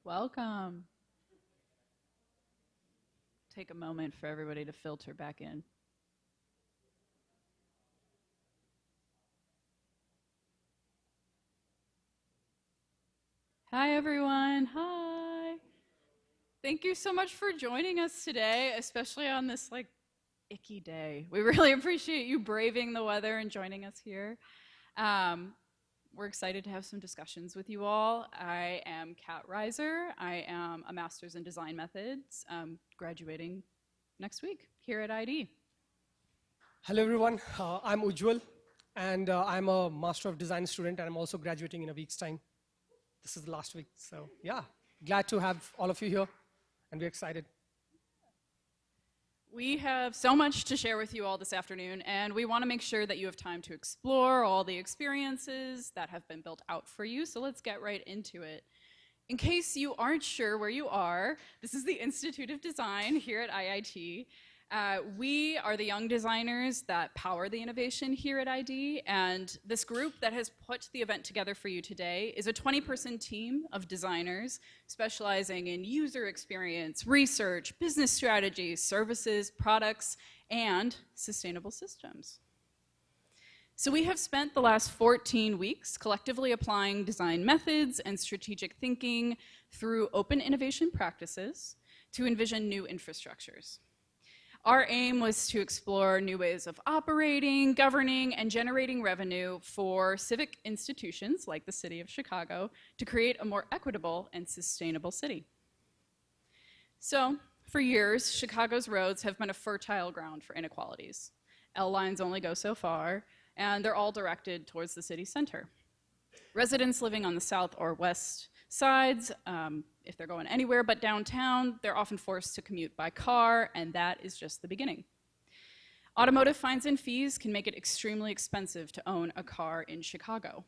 Welcome. Take a moment for everybody to filter back in. Hi, everyone. Hi. Thank you so much for joining us today, especially on this icky day. We really appreciate you braving the weather and joining us here. We're excited to have some discussions with you all. I am Kat Reiser. I am a master's in design methods, graduating next week here at ID. Hello everyone, I'm Ujjwal, and I'm a Master of Design student, and I'm also graduating in a week's time. This is the last week, so yeah, glad to have all of you here, and we're excited. We have so much to share with you all this afternoon, and we want to make sure that you have time to explore all the experiences that have been built out for you, so let's get right into it. In case you aren't sure where you are, this is the Institute of Design here at IIT. We are the young designers that power the innovation here at ID, and this group that has put the event together for you today is a 20-person team of designers specializing in user experience, research, business strategies, services, products, and sustainable systems. So we have spent the last 14 weeks collectively applying design methods and strategic thinking through open innovation practices to envision new infrastructures. Our aim was to explore new ways of operating, governing, and generating revenue for civic institutions like the city of Chicago to create a more equitable and sustainable city. So, for years, Chicago's roads have been a fertile ground for inequalities. L lines only go so far, and they're all directed towards the city center. Residents living on the south or west sides, if they're going anywhere but downtown, they're often forced to commute by car, and that is just the beginning. Automotive fines and fees can make it extremely expensive to own a car in Chicago.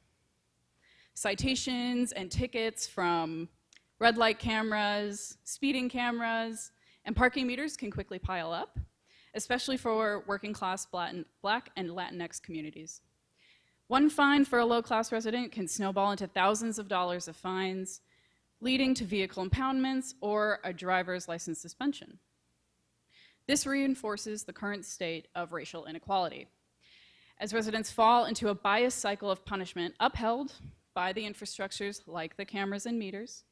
Citations and tickets from red light cameras, speeding cameras, and parking meters can quickly pile up, especially for working class Black and Latinx communities. One fine for a low-class resident can snowball into thousands of dollars of fines, leading to vehicle impoundments or a driver's license suspension. This reinforces the current state of racial inequality, as residents fall into a biased cycle of punishment upheld by the infrastructures like the cameras and meters,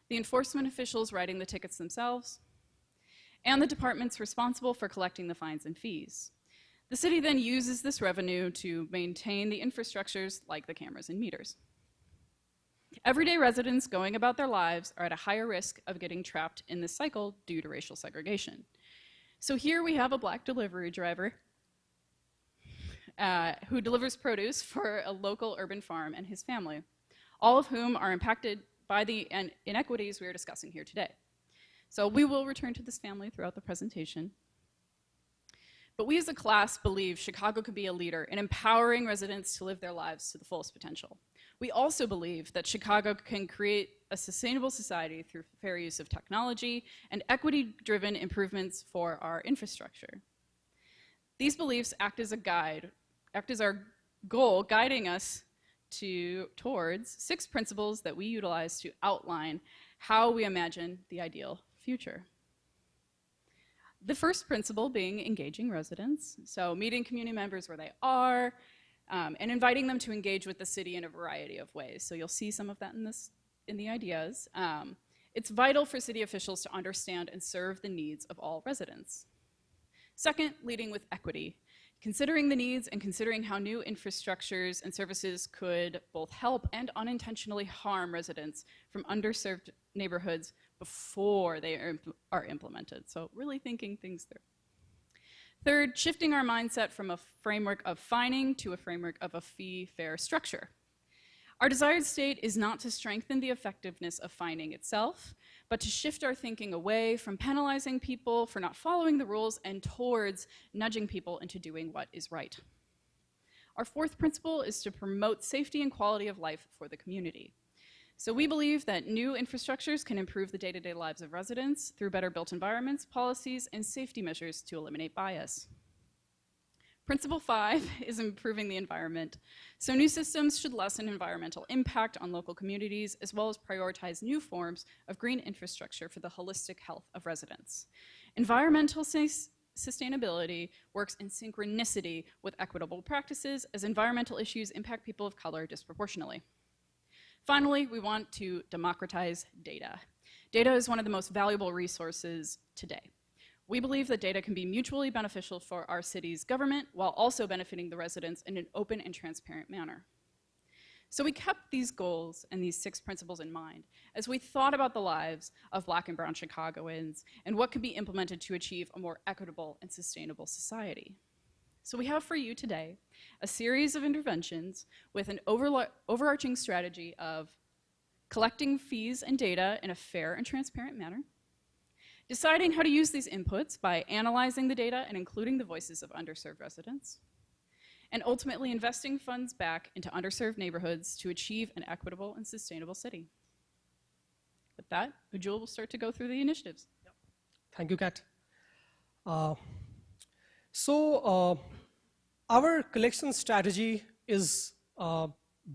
the enforcement officials writing the tickets themselves, and the departments responsible for collecting the fines and fees. The city then uses this revenue to maintain the infrastructures like the cameras and meters. Everyday residents going about their lives are at a higher risk of getting trapped in this cycle due to racial segregation. So here we have a Black delivery driver who delivers produce for a local urban farm and his family, all of whom are impacted by the inequities we are discussing here today. So we will return to this family throughout the presentation. But we as a class believe Chicago could be a leader in empowering residents to live their lives to the fullest potential. We also believe that Chicago can create a sustainable society through fair use of technology and equity-driven improvements for our infrastructure. These beliefs act as our goal, guiding us towards 6 principles that we utilize to outline how we imagine the ideal future. The first principle being engaging residents, so meeting community members where they are, and inviting them to engage with the city in a variety of ways. So you'll see some of that in the ideas. It's vital for city officials to understand and serve the needs of all residents. Second, leading with equity, considering the needs and considering how new infrastructures and services could both help and unintentionally harm residents from underserved neighborhoods before they are implemented. So really thinking things through. Third, shifting our mindset from a framework of fining to a framework of a fee-fair structure. Our desired state is not to strengthen the effectiveness of fining itself, but to shift our thinking away from penalizing people for not following the rules and towards nudging people into doing what is right. Our fourth principle is to promote safety and quality of life for the community. So we believe that new infrastructures can improve the day-to-day lives of residents through better built environments, policies, and safety measures to eliminate bias. Principle 5 is improving the environment. So new systems should lessen environmental impact on local communities, as well as prioritize new forms of green infrastructure for the holistic health of residents. Environmental sustainability works in synchronicity with equitable practices, as environmental issues impact people of color disproportionately. Finally, we want to democratize data. Data is one of the most valuable resources today. We believe that data can be mutually beneficial for our city's government while also benefiting the residents in an open and transparent manner. So we kept these goals and these 6 principles in mind as we thought about the lives of Black and brown Chicagoans and what could be implemented to achieve a more equitable and sustainable society. So we have for you today a series of interventions with an overarching strategy of collecting fees and data in a fair and transparent manner, deciding how to use these inputs by analyzing the data and including the voices of underserved residents, and ultimately investing funds back into underserved neighborhoods to achieve an equitable and sustainable city. With that, Ujjwal will start to go through the initiatives. Yep. Thank you, Kat. Our collection strategy is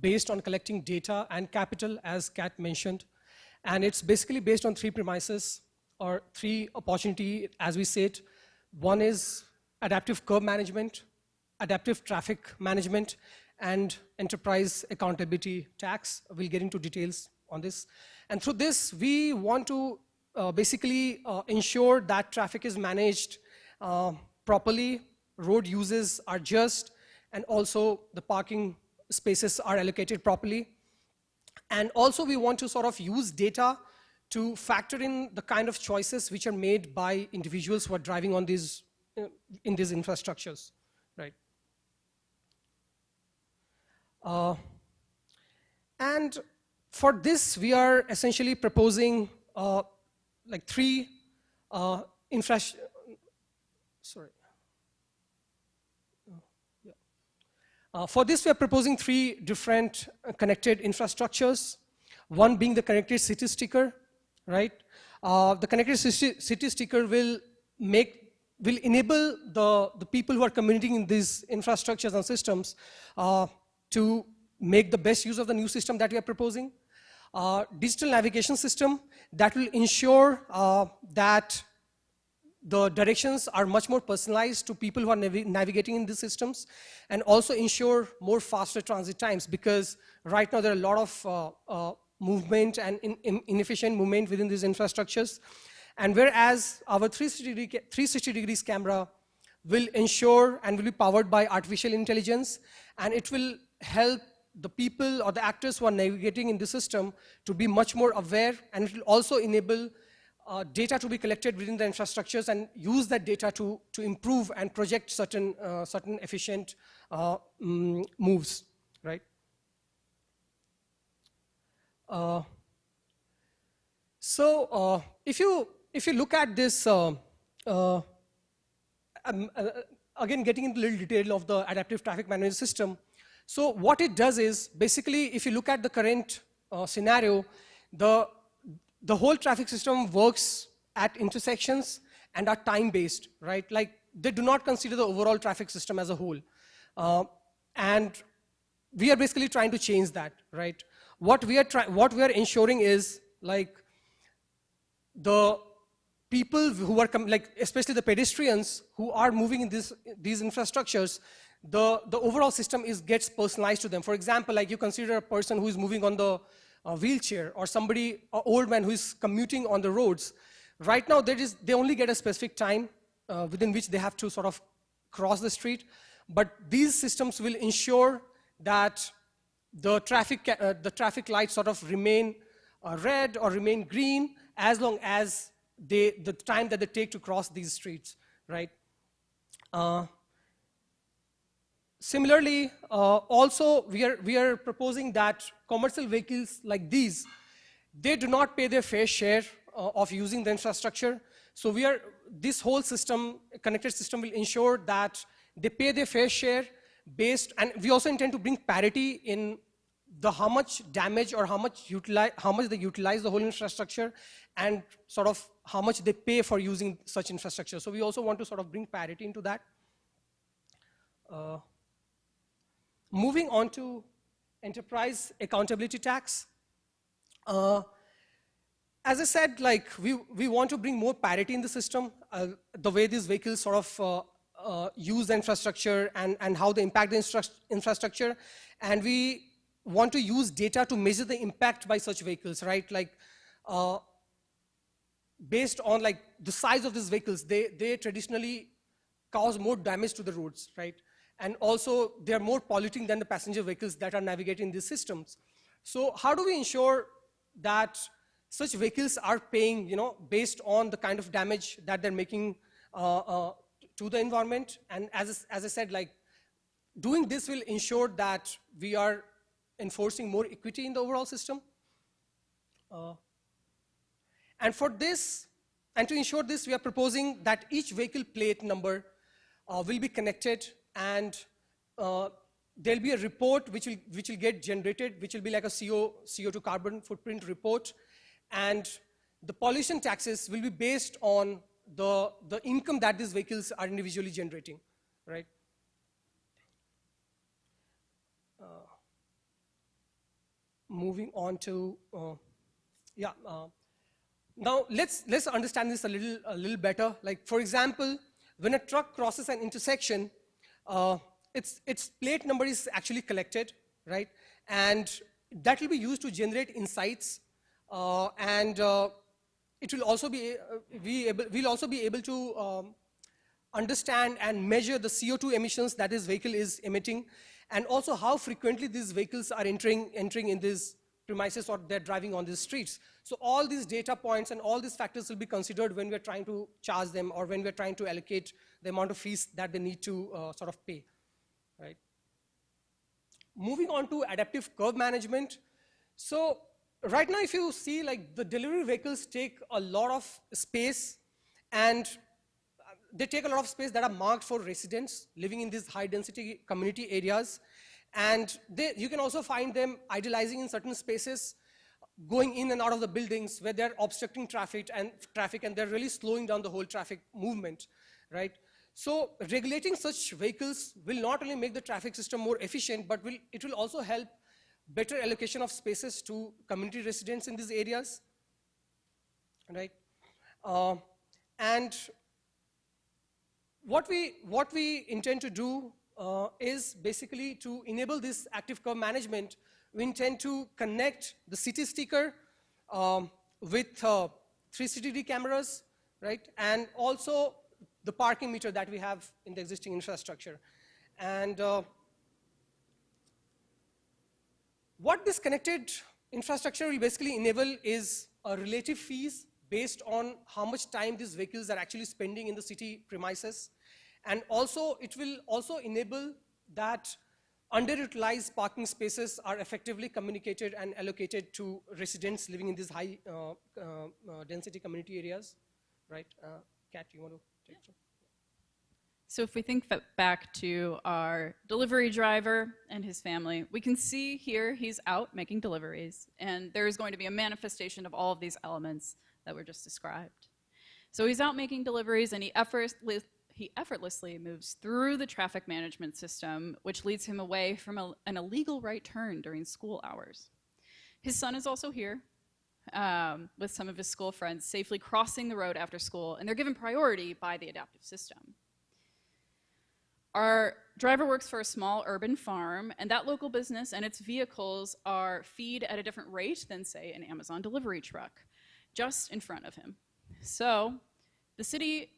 based on collecting data and capital, as Kat mentioned, and it's basically based on 3 premises, or 3 opportunities, as we said. One is adaptive curb management, adaptive traffic management, and enterprise accountability tax. We'll get into details on this. And through this, we want to basically ensure that traffic is managed properly, road uses are just, and also the parking spaces are allocated properly. And also we want to sort of use data to factor in the kind of choices which are made by individuals who are driving on these, in these infrastructures, right? And for this, we are essentially proposing like 3 for this, we are proposing 3 different connected infrastructures. One being the connected city sticker, right? The connected city sticker will enable the people who are commuting in these infrastructures and systems to make the best use of the new system that we are proposing. Digital navigation system that will ensure that the directions are much more personalized to people who are navigating in these systems, and also ensure more faster transit times, because right now there are a lot of movement and inefficient movement within these infrastructures. And whereas our 360 degrees camera will ensure and will be powered by artificial intelligence, and it will help the people or the actors who are navigating in the system to be much more aware, and it will also enable data to be collected within the infrastructures and use that data to improve and project certain efficient moves, right? If you look at this, again getting into a little detail of the adaptive traffic management system. So what it does is, basically, if you look at the current scenario, the whole traffic system works at intersections and are time-based, right? Like, they do not consider the overall traffic system as a whole. And we are basically trying to change that, right? What we are ensuring is, like, the people who are, especially the pedestrians who are moving in these infrastructures, the overall system gets personalized to them. For example, like, you consider a person who is moving on the wheelchair, or somebody, an old man who is commuting on the roads. Right now, they only get a specific time within which they have to sort of cross the street. But these systems will ensure that the traffic lights sort of remain red or remain green as long as the time that they take to cross these streets, right? Similarly, also we are proposing that commercial vehicles like these, they do not pay their fair share of using the infrastructure. So this whole system, connected system, will ensure that they pay their fair share based, and we also intend to bring parity in how much damage or how much they utilize the whole infrastructure, and sort of how much they pay for using such infrastructure. So we also want to sort of bring parity into that. Uh, Moving on to enterprise accountability tax. As I said, like we want to bring more parity in the system, the way these vehicles sort of use the infrastructure and how they impact the infrastructure. And we want to use data to measure the impact by such vehicles, right? Like based on like the size of these vehicles, they traditionally cause more damage to the roads, right? And also they're more polluting than the passenger vehicles that are navigating these systems. So how do we ensure that such vehicles are paying, based on the kind of damage that they're making to the environment? And as I said, like doing this will ensure that we are enforcing more equity in the overall system. And for this, and to ensure this, we are proposing that each vehicle plate number will be connected, and there'll be a report which will get generated, which will be like a CO2 carbon footprint report. And the pollution taxes will be based on the income that these vehicles are individually generating, right? Moving on to, now let's understand this a little better. Like for example, when a truck crosses an intersection, its plate number is actually collected, right? And that will be used to generate insights. And it will also we'll also be able to understand and measure the CO2 emissions that this vehicle is emitting, and also how frequently these vehicles are entering in these premises or they're driving on these streets. So all these data points and all these factors will be considered when we're trying to charge them or when we're trying to allocate the amount of fees that they need to sort of pay, right? Moving on to adaptive curb management. So right now, if you see, like the delivery vehicles take a lot of space, and they take a lot of space that are marked for residents living in these high density community areas. And you can also find them idling in certain spaces, going in and out of the buildings where they're obstructing traffic and they're really slowing down the whole traffic movement, right? So regulating such vehicles will not only make the traffic system more efficient, but it will also help better allocation of spaces to community residents in these areas, right? And what we intend to do is basically to enable this active curb management. We intend to connect the city sticker with 360-degree cameras, right? And also the parking meter that we have in the existing infrastructure. And what this connected infrastructure will basically enable is relative fees based on how much time these vehicles are actually spending in the city premises. And also, it will also enable that underutilized parking spaces are effectively communicated and allocated to residents living in these high density community areas, right? Kat, you want to take it? So if we think back to our delivery driver and his family, we can see here he's out making deliveries, and there's going to be a manifestation of all of these elements that were just described. So he's out making deliveries, and he effortlessly moves through the traffic management system, which leads him away from an illegal right turn during school hours. His son is also here with some of his school friends, safely crossing the road after school, and they're given priority by the adaptive system. Our driver works for a small urban farm, and that local business and its vehicles are feed at a different rate than, say, an Amazon delivery truck, just in front of him. So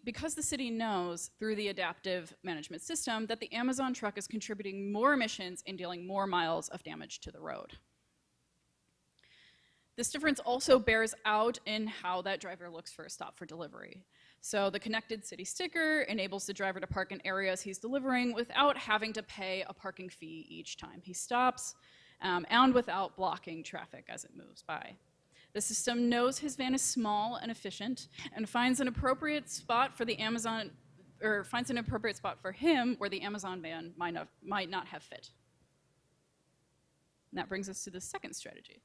because the city knows through the adaptive management system that the Amazon truck is contributing more emissions and dealing more miles of damage to the road. This difference also bears out in how that driver looks for a stop for delivery. So the connected city sticker enables the driver to park in areas he's delivering without having to pay a parking fee each time he stops, and without blocking traffic as it moves by. The system knows his van is small and efficient and finds an appropriate spot for the Amazon, or finds an appropriate spot for him where the Amazon van might not have fit. And that brings us to the second strategy.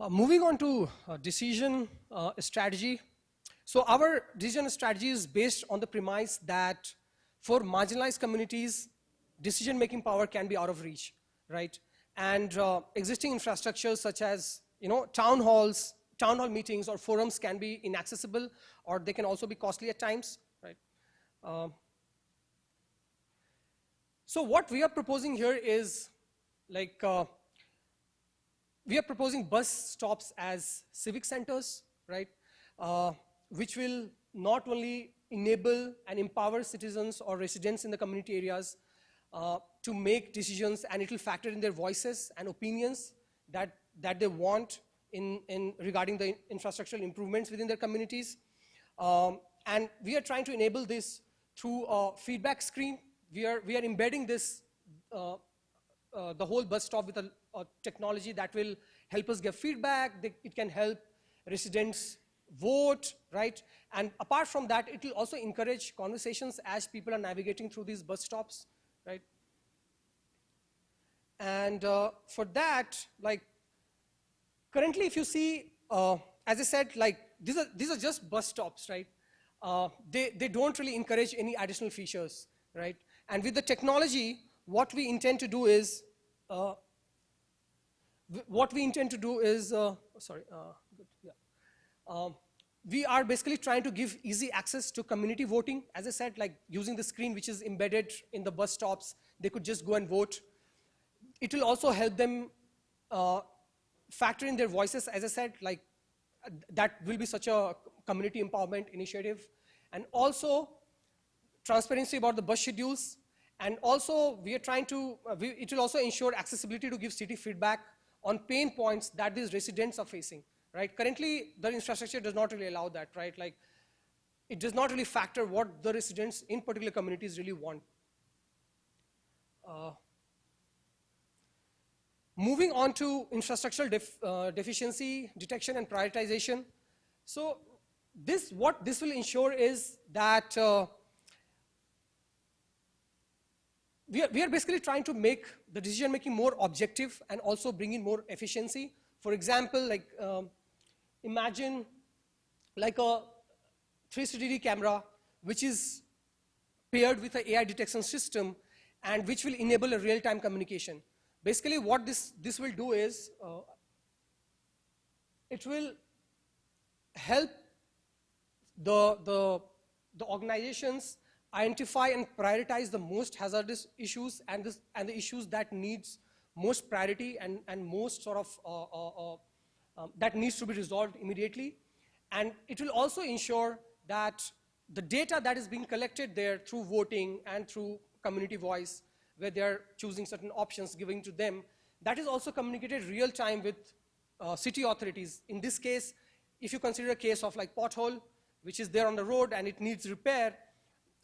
Moving on to decision strategy. So our decision strategy is based on the premise that for marginalized communities, decision-making power can be out of reach, right? And existing infrastructures such as, town hall meetings or forums can be inaccessible, or they can also be costly at times, right? So what we are proposing here is, like, we are proposing bus stops as civic centers, right? Which will not only enable and empower citizens or residents in the community areas to make decisions, and it will factor in their voices and opinions that they want in regarding the infrastructural improvements within their communities. And we are trying to enable this through a feedback screen. We are embedding this, the whole bus stop with a technology that will help us give feedback. It can help residents vote, right? And apart from that, it will also encourage conversations as people are navigating through these bus stops, right? And for that, like, currently if you see, as I said, like, these are just bus stops, right? They don't really encourage any additional features, right? And with the technology, what we intend to do is, we are basically trying to give easy access to community voting. As I said, like, using the screen which is embedded in the bus stops, they could just go and vote. It will also help them factor in their voices. As I said, like, that will be such a community empowerment initiative. And also transparency about the bus schedules. And also we are trying to, it will also ensure accessibility to give city feedback on pain points that these residents are facing, right? Currently, the infrastructure does not really allow that, right? Like, it does not really factor what the residents in particular communities really want. Moving on to infrastructural deficiency detection and prioritization. So what this will ensure is that we are basically trying to make the decision making more objective and also bring in more efficiency. For example, like, imagine like a 360-degree camera which is paired with an AI detection system and which will enable a real-time communication. Basically what this will do is, it will help the organizations identify and prioritize the most hazardous issues and the issues that needs most priority and most sort of that needs to be resolved immediately. And it will also ensure that the data that is being collected there through voting and through community voice, where they're choosing certain options giving to them, that is also communicated real time with city authorities. In this case, if you consider a case of like pothole, which is there on the road and it needs repair,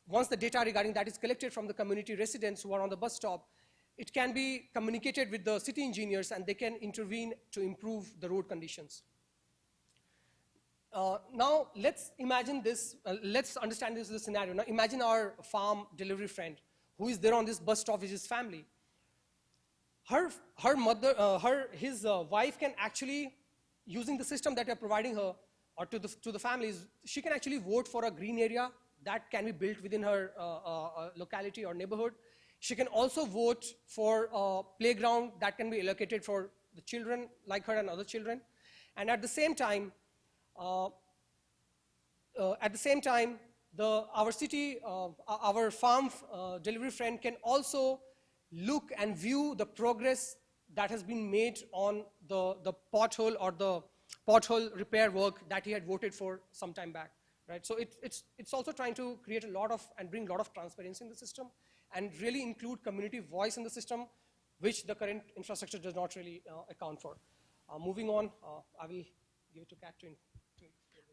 once the data regarding that is collected from the community residents who are on the bus stop, it can be communicated with the city engineers and they can intervene to improve the road conditions. Now, let's imagine this, let's understand this as a scenario. Now, imagine our farm delivery friend who is there on this bus stop with his family. His wife can actually, using the system that you're providing her, or to the families, she can actually vote for a green area that can be built within her locality or neighborhood. She can also vote for a playground that can be allocated for the children like her and other children. And at the same time, our farm delivery friend can also look and view the progress that has been made on the pothole or the pothole repair work that he had voted for some time back, right? So it's also trying to create a lot of and bring a lot of transparency in the system and really include community voice in the system, which the current infrastructure does not really account for. Moving on, I will give it to Kat to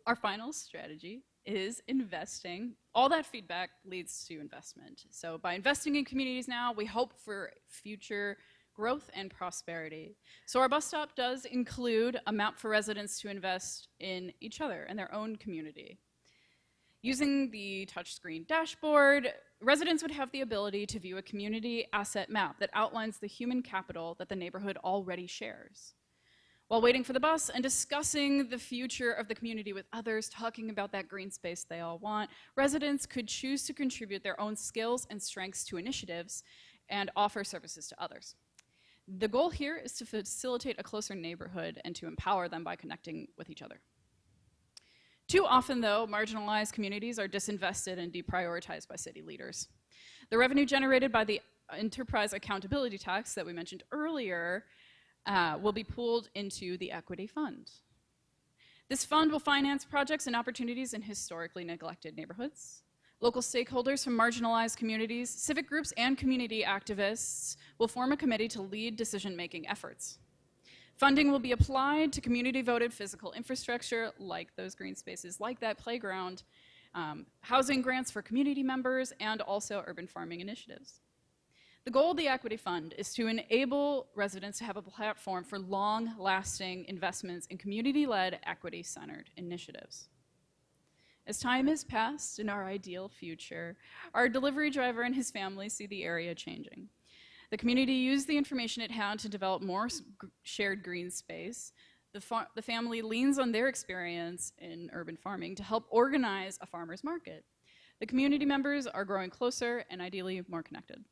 Our final strategy is investing. All that feedback leads to investment. So by investing in communities now, we hope for future growth and prosperity. So our bus stop does include a map for residents to invest in each other and their own community. Using the touchscreen dashboard, residents would have the ability to view a community asset map that outlines the human capital that the neighborhood already shares. while waiting for the bus and discussing the future of the community with others, talking about that green space they all want, residents could choose to contribute their own skills and strengths to initiatives and offer services to others. The goal here is to facilitate a closer neighborhood and to empower them by connecting with each other. Too often, though, marginalized communities are disinvested and deprioritized by city leaders. The revenue generated by the enterprise accountability tax that we mentioned earlier will be pooled into the equity fund. This fund will finance projects and opportunities in historically neglected neighborhoods. Local stakeholders from marginalized communities, civic groups, and community activists will form a committee to lead decision-making efforts. Funding will be applied to community-voted physical infrastructure, like those green spaces, like that playground, housing grants for community members, and also urban farming initiatives. The goal of the Equity Fund is to enable residents to have a platform for long-lasting investments in community-led, equity-centered initiatives. As time has passed in our ideal future, our delivery driver and his family see the area changing. The community used the information it had to develop more shared green space. The family leans on their experience in urban farming to help organize a farmer's market. The community members are growing closer and ideally more connected.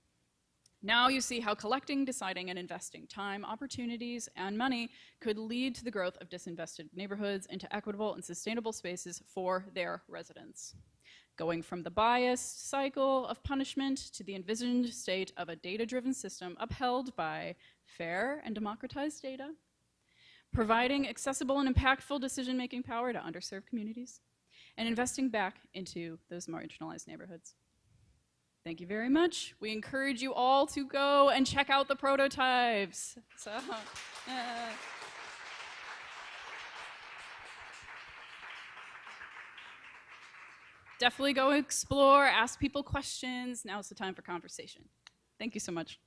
Now you see how collecting, deciding, and investing time, opportunities, and money could lead to the growth of disinvested neighborhoods into equitable and sustainable spaces for their residents. Going from the biased cycle of punishment to the envisioned state of a data-driven system upheld by fair and democratized data, providing accessible and impactful decision-making power to underserved communities, and investing back into those marginalized neighborhoods. Thank you very much. We encourage you all to go and check out the prototypes. Definitely go explore, ask people questions. Now's the time for conversation. Thank you so much.